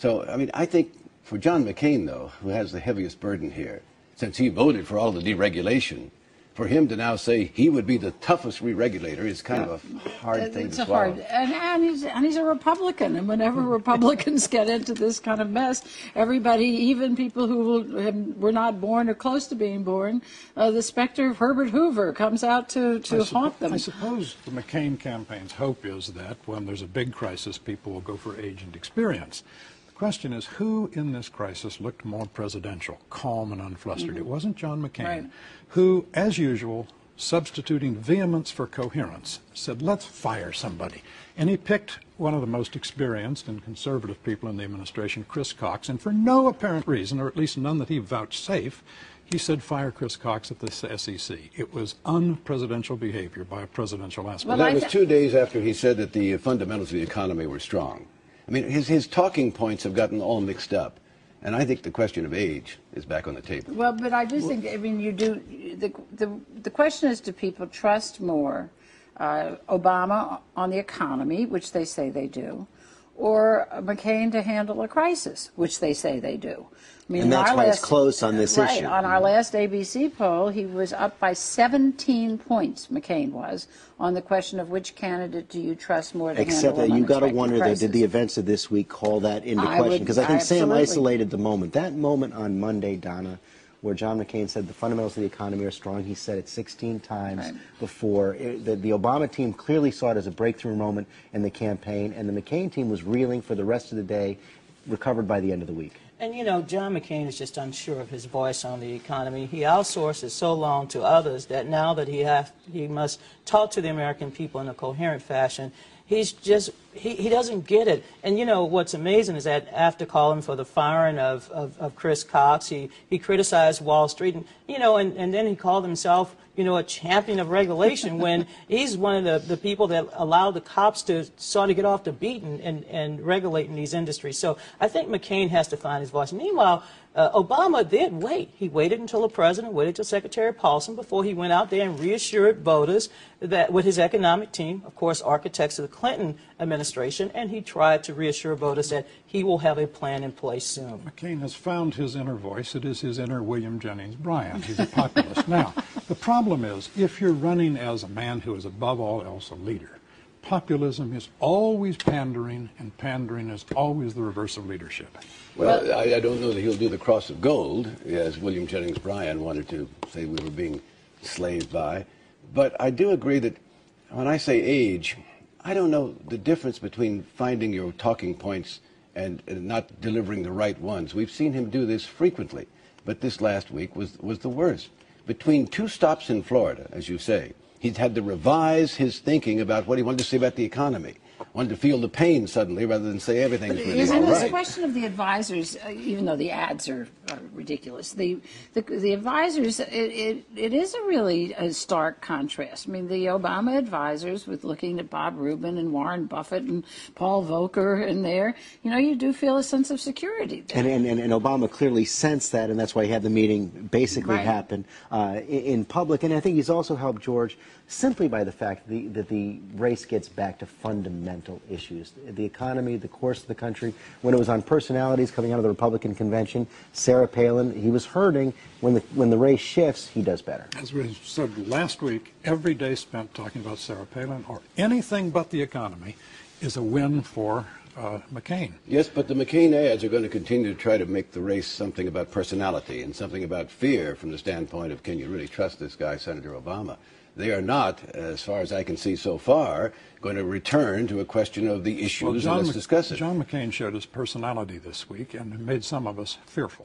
So, I mean, I think for John McCain, though, who has the heaviest burden here, since he voted for all the deregulation, for him to now say he would be the toughest re-regulator is kind of a hard thing to swallow. And he's a Republican, and whenever Republicans get into this kind of mess, everybody, even people who were not born or close to being born, the specter of Herbert Hoover comes out to haunt them. I suppose the McCain campaign's hope is that when there's a big crisis, people will go for age and experience. The question is, who in this crisis looked more presidential, calm and unflustered? It wasn't John McCain, right, who, as usual, substituting vehemence for coherence, said, let's fire somebody. And he picked one of the most experienced and conservative people in the administration, Chris Cox, and for no apparent reason, or at least none that he vouchsafed, he said, fire Chris Cox at the SEC. It was unpresidential behavior by a presidential aspirant. Well, that was 2 days after he said that the fundamentals of the economy were strong. I mean, his talking points have gotten all mixed up. And I think the question of age is back on the table. Well, but I do think, I mean, you do, the question is, do people trust more Obama on the economy, which they say they do, or McCain to handle a crisis, which they say they do? I mean, and that's why it's close on this issue. Right. On our last ABC poll, he was up by 17 points, McCain was, on the question of which candidate do you trust more to handle Except that you got to wonder, though, did the events of this week call that into question? Because I think Sam isolated the moment. That moment on Monday, Donna, where John McCain said the fundamentals of the economy are strong, he said it 16 times before. The Obama team clearly saw it as a breakthrough moment in the campaign, and the McCain team was reeling for the rest of the day, recovered by the end of the week. And, you know, John McCain is just unsure of his voice on the economy. He outsources so long to others that now that he must talk to the American people in a coherent fashion, he's just, he doesn't get it. And, you know, what's amazing is that after calling for the firing of Chris Cox, he criticized Wall Street, and, you know, and then he called himself, you know, a champion of regulation when he's one of the people that allowed the cops to sort of get off the beat and regulate in these industries. So I think McCain has to find his voice. Meanwhile, Obama did wait. He waited until the president, waited until Secretary Paulson before he went out there and reassured voters that with his economic team, of course, architects of the Clinton administration, and he tried to reassure voters that he will have a plan in place soon. McCain has found his inner voice. It is his inner William Jennings Bryan. He's a populist. Now, the problem is, if you're running as a man who is above all else a leader, populism is always pandering, and pandering is always the reverse of leadership. Well, I don't know that he'll do the cross of gold, as William Jennings Bryan wanted to say we were being slaved by. But I do agree that when I say age, I don't know the difference between finding your talking points and not delivering the right ones. We've seen him do this frequently, but this last week was the worst. Between two stops in Florida, as you say, he'd had to revise his thinking about what he wanted to say about the economy. Wanted to feel the pain suddenly rather than say everything's really all right. Isn't this question of the advisors, even though the ads are ridiculous, the advisors, it is a stark contrast. I mean, the Obama advisors, with looking at Bob Rubin and Warren Buffett and Paul Volcker in there, you know, you do feel a sense of security there. And Obama clearly sensed that, and that's why he had the meeting basically happen in public. And I think he's also helped, George, simply by the fact that the race gets back to fundamental issues. The economy, the course of the country. When it was on personalities coming out of the Republican convention, Sarah Palin, he was hurting. When the race shifts, he does better. As we said last week, every day spent talking about Sarah Palin or anything but the economy is a win for McCain. Yes, but the McCain ads are going to continue to try to make the race something about personality and something about fear from the standpoint of, can you really trust this guy, Senator Obama? They are not, as far as I can see so far, going to return to a question of the issues, and let's discuss it. John McCain showed his personality this week and made some of us fearful.